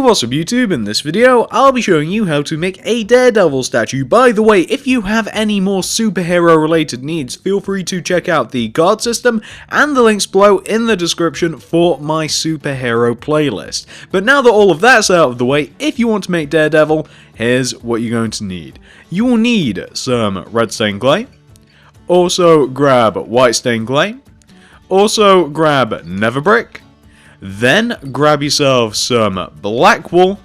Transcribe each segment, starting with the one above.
what's up YouTube? In this video, I'll be showing you how to make a Daredevil statue. By the way, if you have any more superhero related needs, feel free to check out the guard system and the links below in the description for my superhero playlist. But now that all of that's out of the way, if you want to make Daredevil, here's what you're going to need. You will need some red stained clay, also grab white stained clay, also grab nether brick, then grab yourself some black wool,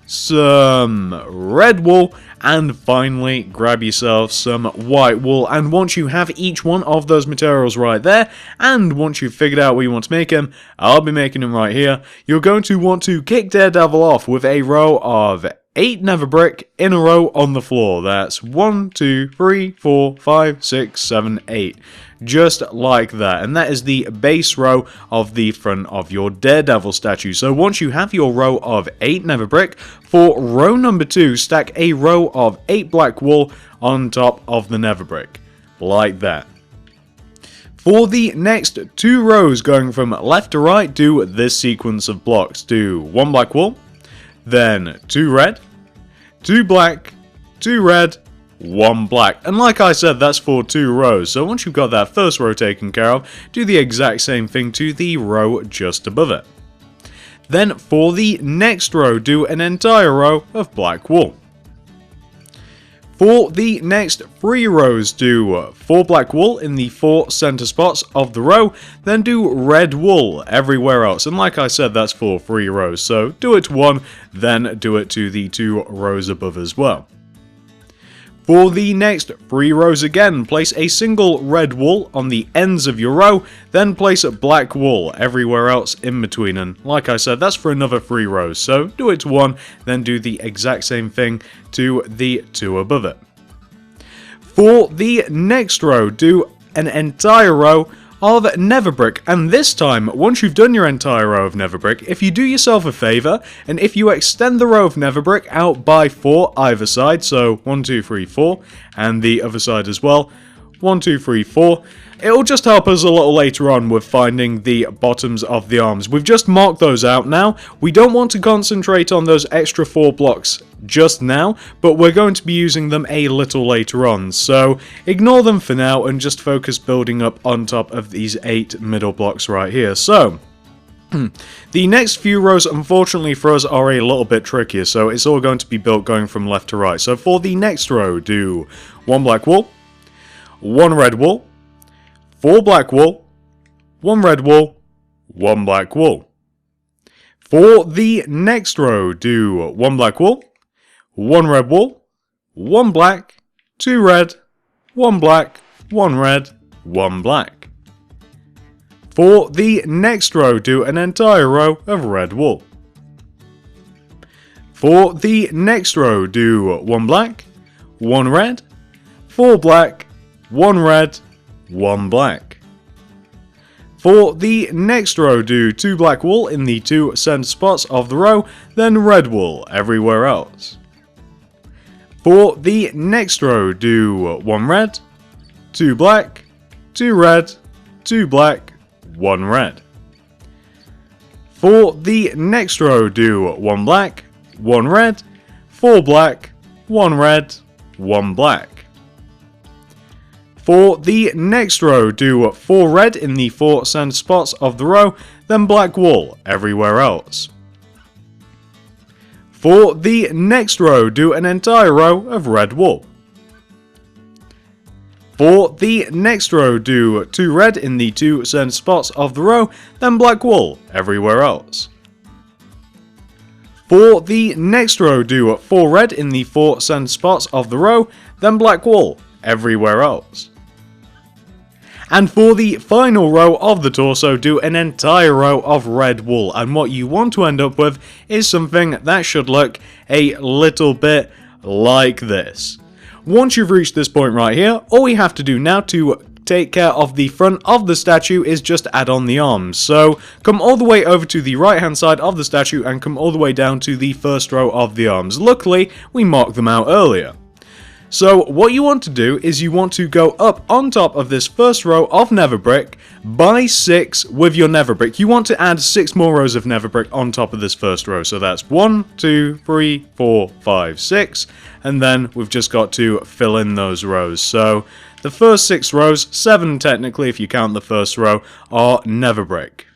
some red wool, and finally grab yourself some white wool. And once you have each one of those materials right there, and once you've figured out where you want to make them, I'll be making them right here, you're going to want to kick Daredevil off with a row of 8 nether brick in a row on the floor. That's 1, 2, 3, 4, 5, 6, 7, 8. Just like that. And that is the base row of the front of your Daredevil statue. So once you have your row of 8 nether brick, for row number 2, stack a row of 8 black wool on top of the nether brick. Like that. For the next 2 rows going from left to right, do this sequence of blocks. Do 1 black wool, then 2 red, 2 black, 2 red, 1 black. And like I said, that's for 2 rows. So once you've got that first row taken care of, do the exact same thing to the row just above it. Then for the next row, do an entire row of black wool. For the next 3 rows, do 4 black wool in the 4 center spots of the row, then do red wool everywhere else. And like I said, that's for 3 rows, so do it to 1, then do it to the 2 rows above as well. For the next 3 rows again, place a single red wool on the ends of your row, then place black wool everywhere else in between. And like I said, that's for another 3 rows, so do it to 1, then do the exact same thing to the 2 above it. For the next row, do an entire row of nether brick, and this time, once you've done your entire row of nether brick, if you do yourself a favor, and if you extend the row of nether brick out by 4 either side, so 1, 2, 3, 4, and the other side as well, 1, 2, 3, 4, it'll just help us a little later on with finding the bottoms of the arms. We've just marked those out now. We don't want to concentrate on those extra 4 blocks just now, but we're going to be using them a little later on, so ignore them for now and just focus building up on top of these 8 middle blocks right here. So the next few rows, unfortunately for us, are a little bit trickier, so it's all going to be built going from left to right. So for the next row, do 1 black wool, 1 red wool, 4 black wool, 1 red wool, 1 black wool. For the next row, do 1 black wool, 1 red wool, 1 black, 2 red, 1 black, 1 red, 1 black. For the next row, do an entire row of red wool. For the next row, do 1 black, 1 red, 4 black, 1 red, 1 black. For the next row, do 2 black wool in the 2 center spots of the row, then red wool everywhere else. For the next row, do 1 red, 2 black, 2 red, 2 black, 1 red. For the next row, do 1 black, 1 red, 4 black, 1 red, 1 black. For the next row, do 4 red in the 4 center spots of the row, then black wool everywhere else. For the next row, do an entire row of red wool. For the next row, do 2 red in the 2 center spots of the row, then black wool everywhere else. For the next row, do 4 red in the 4 center spots of the row, then black wool everywhere else. And for the final row of the torso, do an entire row of red wool. And what you want to end up with is something that should look a little bit like this. Once you've reached this point right here, all we have to do now to take care of the front of the statue is just add on the arms. So come all the way over to the right hand side of the statue and come all the way down to the first row of the arms. Luckily, we marked them out earlier. So what you want to do is you want to go up on top of this first row of nether brick by 6 with your nether brick. You want to add 6 more rows of nether brick on top of this first row. So that's 1, 2, 3, 4, 5, 6. And then we've just got to fill in those rows. So the first 6 rows, 7 technically if you count the first row, are nether brick.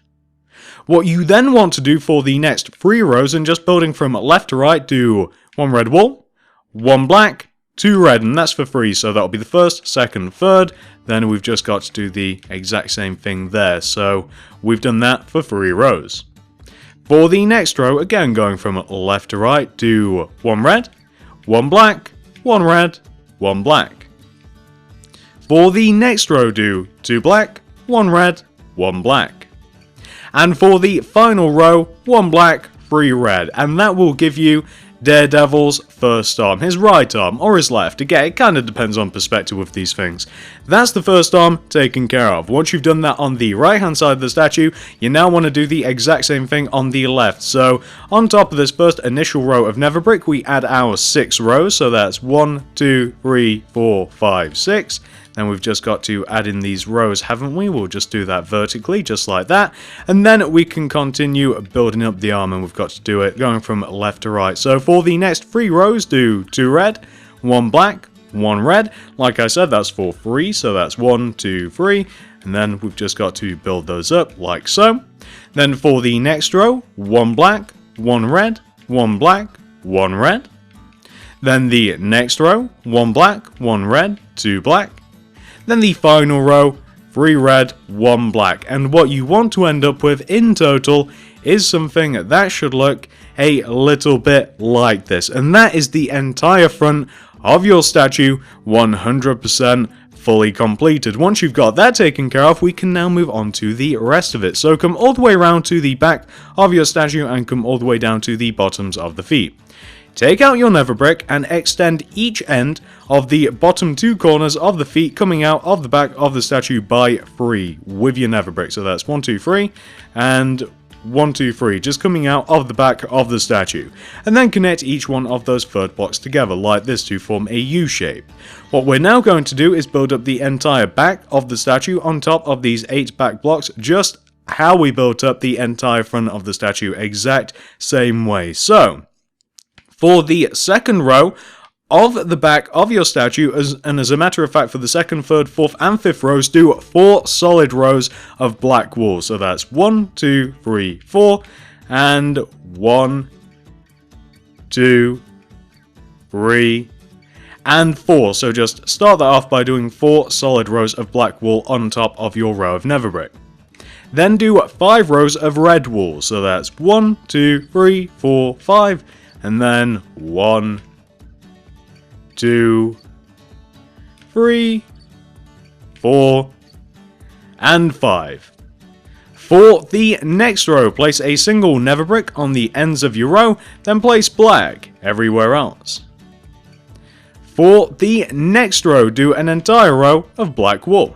What you then want to do for the next 3 rows, and just building from left to right, do 1 red wool, 1 black, 2 red, and that's for 3, so that'll be the first, second, third. Then we've just got to do the exact same thing there, so we've done that for 3 rows. For the next row, again going from left to right, do 1 red, 1 black, 1 red, 1 black. For the next row, do 2 black, 1 red, 1 black. And for the final row, 1 black, 3 red, and that will give you DareDevil's first arm, his right arm, or his left. Again, it kind of depends on perspective with these things. That's the first arm taken care of. Once you've done that on the right hand side of the statue, you now want to do the exact same thing on the left. So, on top of this first initial row of nether brick, we add our 6 rows, so that's 1, 2, 3, 4, 5, 6. Then we've just got to add in these rows, haven't we? We'll just do that vertically, just like that. And then we can continue building up the arm, and we've got to do it going from left to right. So for the next 3 rows, do 2 red, 1 black, 1 red. Like I said, that's for 3, so that's 1, 2, 3. And then we've just got to build those up, like so. Then for the next row, 1 black, 1 red, 1 black, 1 red. Then the next row, 1 black, 1 red, 2 black. Then the final row, 3 red, 1 black. And what you want to end up with in total is something that should look a little bit like this. And that is the entire front of your statue, 100% fully completed. Once you've got that taken care of, we can now move on to the rest of it. So come all the way around to the back of your statue and come all the way down to the bottoms of the feet. Take out your nether brick and extend each end of the bottom 2 corners of the feet coming out of the back of the statue by 3 with your nether brick. So that's 1, 2, 3 and 1, 2, 3 just coming out of the back of the statue. And then connect each one of those third blocks together like this to form a U shape. What we're now going to do is build up the entire back of the statue on top of these 8 back blocks, just how we built up the entire front of the statue, exact same way. So for the second row of the back of your statue, and as a matter of fact for the second, third, fourth and fifth rows, do 4 solid rows of black wool. So that's 1, 2, 3, 4 and 1, 2, 3 and 4. So just start that off by doing 4 solid rows of black wool on top of your row of nether brick. Then do 5 rows of red wool. So that's 1, 2, 3, 4, 5 and then 1, 2, 3, 4, and 5. For the next row, place a single nether brick on the ends of your row, then place black everywhere else. For the next row, do an entire row of black wool.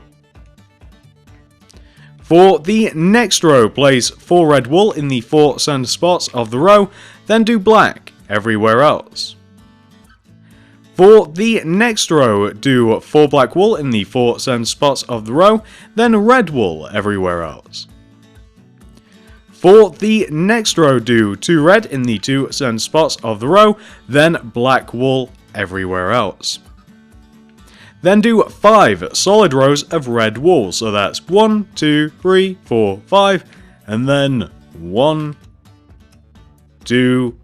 For the next row, place 4 red wool in the 4 center spots of the row, then do black everywhere else. For the next row, do 4 black wool in the 4 center spots of the row, then red wool everywhere else. For the next row, do 2 red in the 2 center spots of the row, then black wool everywhere else. Then do 5 solid rows of red wool, so that's 1, 2, 3, 4, 5, and then 1, 2,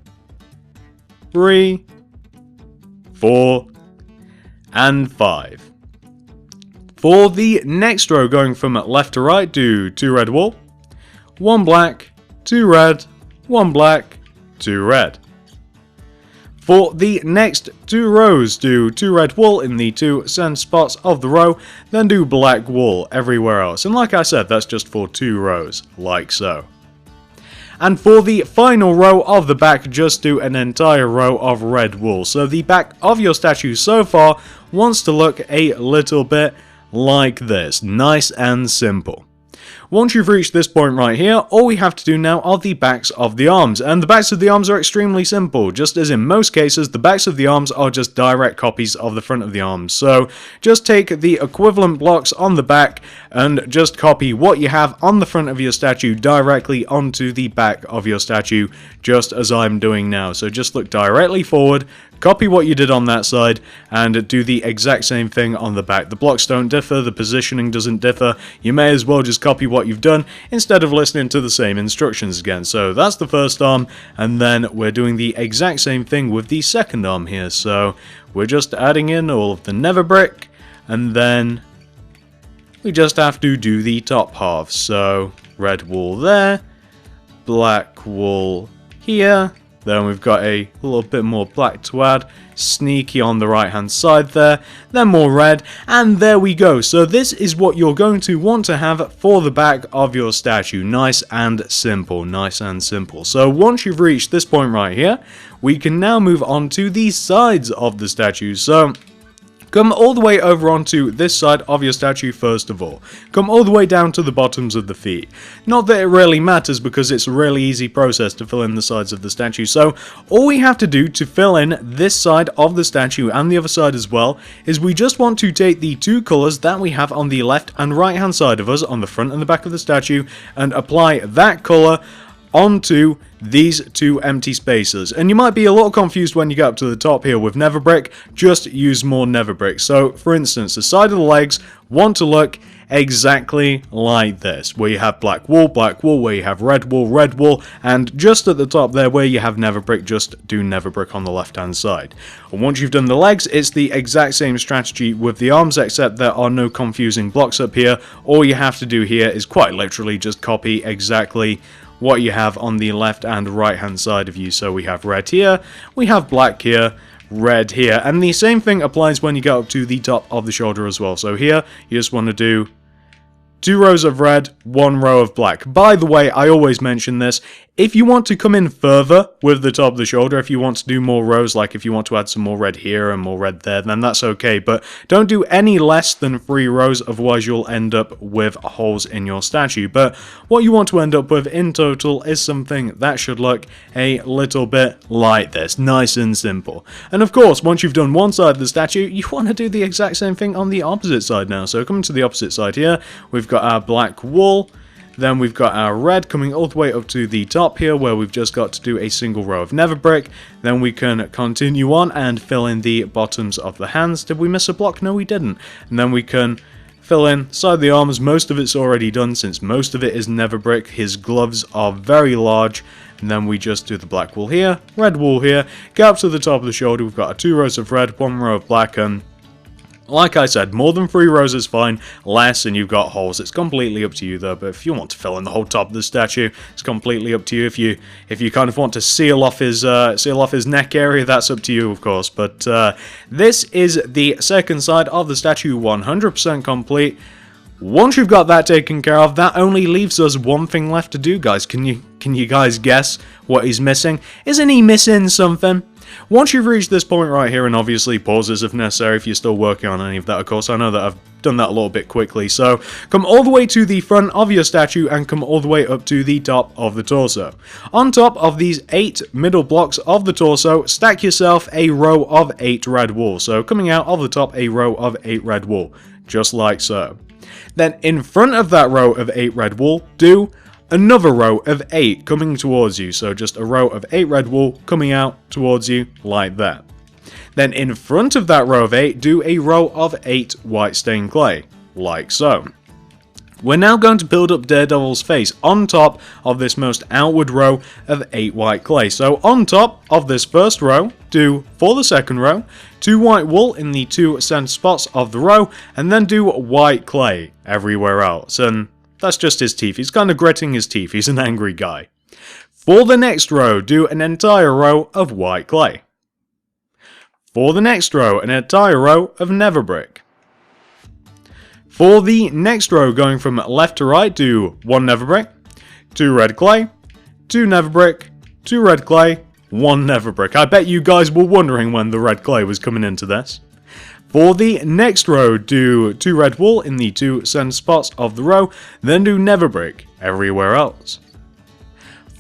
3, 4, and 5. For the next row, going from left to right, do 2 red wool, 1 black, 2 red, 1 black, 2 red. For the next 2 rows, do 2 red wool in the 2 center spots of the row, then do black wool everywhere else. And like I said, that's just for 2 rows, like so. And for the final row of the back, just do an entire row of red wool. So the back of your statue so far wants to look a little bit like this, nice and simple. Once you've reached this point right here, all we have to do now are the backs of the arms, and the backs of the arms are extremely simple. Just as in most cases, the backs of the arms are just direct copies of the front of the arms. So just take the equivalent blocks on the back and just copy what you have on the front of your statue directly onto the back of your statue, just as I'm doing now. So just look directly forward, copy what you did on that side, and do the exact same thing on the back. The blocks don't differ, the positioning doesn't differ. You may as well just copy what you've done instead of listening to the same instructions again. So that's the first arm, and then we're doing the exact same thing with the second arm here. So we're just adding in all of the nether brick, and then we just have to do the top half. So red wool there, black wool here. Then we've got a little bit more black to add, sneaky on the right hand side there, then more red, and there we go. So this is what you're going to want to have for the back of your statue. Nice and simple, nice and simple. So once you've reached this point right here, we can now move on to the sides of the statue. So come all the way over onto this side of your statue first of all. Come all the way down to the bottoms of the feet. Not that it really matters because it's a really easy process to fill in the sides of the statue. So all we have to do to fill in this side of the statue and the other side as well is we just want to take the two colours that we have on the left and right hand side of us on the front and the back of the statue and apply that colour onto these two empty spaces. And you might be a little confused when you get up to the top here with nether brick. Just use more nether brick. So for instance, the side of the legs want to look exactly like this, where you have black wool, where you have red wool, and just at the top there where you have nether brick, just do nether brick on the left hand side. And once you've done the legs, it's the exact same strategy with the arms, except there are no confusing blocks up here. All you have to do here is quite literally just copy exactly what you have on the left and right hand side of you. So we have red here, we have black here, red here, and the same thing applies when you get up to the top of the shoulder as well. So here you just want to do 2 rows of red, 1 row of black. By the way, I always mention this, if you want to come in further with the top of the shoulder, if you want to do more rows, like if you want to add some more red here and more red there, then that's okay. But don't do any less than 3 rows, otherwise you'll end up with holes in your statue. But what you want to end up with in total is something that should look a little bit like this. Nice and simple. And of course, once you've done one side of the statue, you want to do the exact same thing on the opposite side now. So coming to the opposite side here, we've got our black wool. Then we've got our red coming all the way up to the top here where we've just got to do a single row of nether brick. Then we can continue on and fill in the bottoms of the hands. Did we miss a block? No, we didn't. And then we can fill in side of the arms. Most of it's already done since most of it is nether brick. His gloves are very large. And then we just do the black wool here, red wool here. Get up to the top of the shoulder. We've got our 2 rows of red, 1 row of black, and like I said, more than 3 rows is fine, less and you've got holes. It's completely up to you though, but if you want to fill in the whole top of the statue, it's completely up to you. If you kind of want to seal off his neck area, that's up to you, of course. But this is the second side of the statue, 100% complete. Once you've got that taken care of, that only leaves us one thing left to do, guys. Can you guys guess what he's missing? Isn't he missing something? Once you've reached this point right here, and obviously pauses if necessary if you're still working on any of that, of course, I know that I've done that a little bit quickly, so come all the way to the front of your statue and come all the way up to the top of the torso. On top of these 8 middle blocks of the torso, stack yourself a row of 8 red wool. So coming out of the top, a row of 8 red wool, just like so. Then in front of that row of 8 red wool, do another row of 8 coming towards you. So just a row of 8 red wool coming out towards you like that. Then in front of that row of 8, do a row of 8 white stained clay, like so. We're now going to build up Daredevil's face on top of this most outward row of 8 white clay. So on top of this first row, do, for the second row, 2 white wool in the 2 center spots of the row, and then do white clay everywhere else. And that's just his teeth. He's kind of gritting his teeth. He's an angry guy. For the next row, do an entire row of white clay. For the next row, an entire row of nether brick. For the next row, going from left to right, do 1 nether brick, 2 red clay, 2 nether brick, 2 red clay, 1 nether brick. I bet you guys were wondering when the red clay was coming into this. For the next row, do 2 red wool in the 2 center spots of the row, then do never break everywhere else.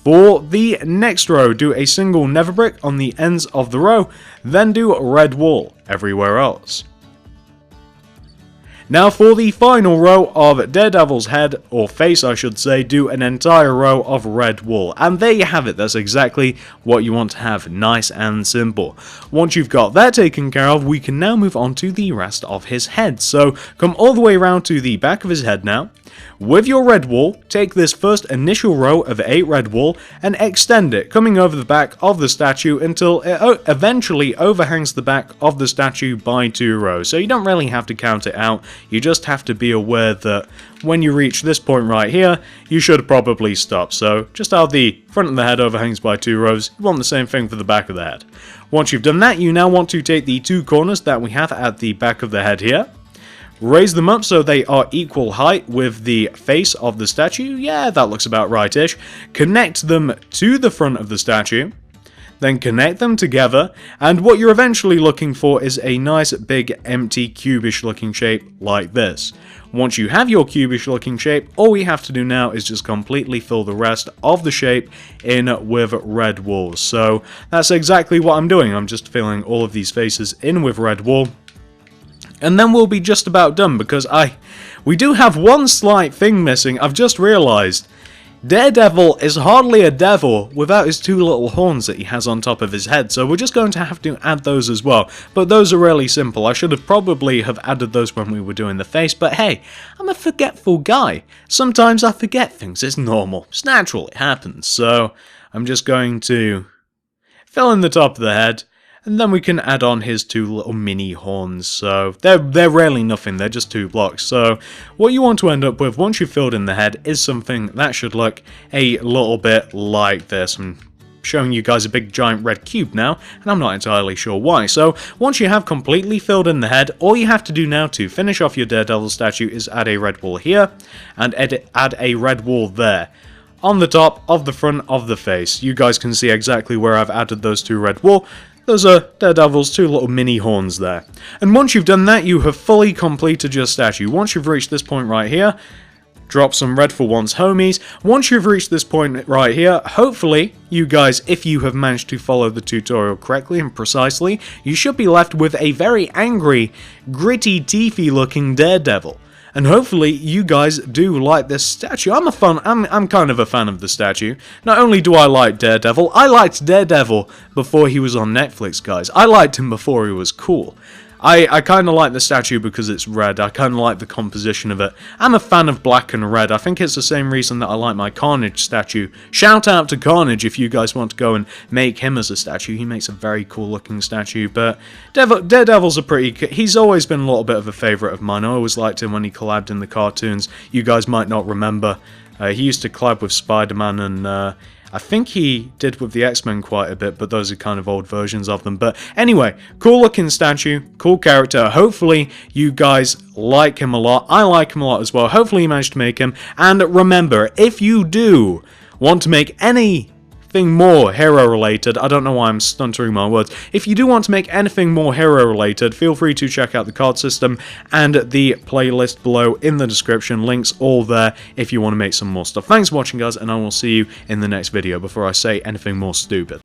For the next row, do a single never brick on the ends of the row, then do red wool everywhere else. Now for the final row of Daredevil's head, or face I should say, do an entire row of red wool. And there you have it, that's exactly what you want to have, nice and simple. Once you've got that taken care of, we can now move on to the rest of his head. So come all the way around to the back of his head now. With your red wool, take this first initial row of 8 red wool and extend it, coming over the back of the statue until it eventually overhangs the back of the statue by 2 rows. So you don't really have to count it out, you just have to be aware that when you reach this point right here, you should probably stop. So just how the front of the head overhangs by 2 rows, you want the same thing for the back of the head. Once you've done that, you now want to take the 2 corners that we have at the back of the head here, raise them up so they are equal height with the face of the statue. Yeah, that looks about right-ish. Connect them to the front of the statue, then connect them together, and what you're eventually looking for is a nice big empty cubish looking shape like this. Once you have your cubish looking shape, all we have to do now is just completely fill the rest of the shape in with red wool. So that's exactly what I'm doing. I'm just filling all of these faces in with red wool. And then we'll be just about done, because we do have one slight thing missing. I've just realised Daredevil is hardly a devil without his 2 little horns that he has on top of his head, so we're just going to have to add those as well. But those are really simple. I should have probably added those when we were doing the face, but hey, I'm a forgetful guy. Sometimes I forget things, it's normal, it's natural, it happens. So I'm just going to fill in the top of the head, and then we can add on his 2 little mini horns. So they're really nothing, they're just 2 blocks. So what you want to end up with once you've filled in the head is something that should look a little bit like this. I'm showing you guys a big giant red cube now, and I'm not entirely sure why. So once you have completely filled in the head, all you have to do now to finish off your Daredevil statue is add a red wool here, and add a red wool there, on the top of the front of the face. You guys can see exactly where I've added those 2 red wool. Those are Daredevil's 2 little mini horns there. And once you've done that, you have fully completed your statue. Once you've reached this point right here, drop some red for one's homies. Once you've reached this point right here, hopefully, you guys, if you have managed to follow the tutorial correctly and precisely, you should be left with a very angry, gritty, teethy looking Daredevil. And hopefully you guys do like this statue. I'm kind of a fan of the statue. Not only do I like Daredevil, I liked Daredevil before he was on Netflix, guys. I liked him before he was cool. I kind of like the statue because it's red. I kind of like the composition of it. I'm a fan of black and red. I think it's the same reason that I like my Carnage statue. Shout out to Carnage if you guys want to go and make him as a statue. He makes a very cool looking statue. But Daredevil's he's always been a little bit of a favourite of mine. I always liked him when he collabed in the cartoons. You guys might not remember. He used to collab with Spider-Man, and I think he did with the X-Men quite a bit, but those are kind of old versions of them. But anyway, cool looking statue, cool character. Hopefully you guys like him a lot. I like him a lot as well. Hopefully you managed to make him. And remember, if you do want to make anything more hero related, I don't know why I'm stuttering my words, if you do want to make anything more hero related, feel free to check out the card system and the playlist below in the description. Links all there if you want to make some more stuff. Thanks for watching, guys, and I will see you in the next video before I say anything more stupid.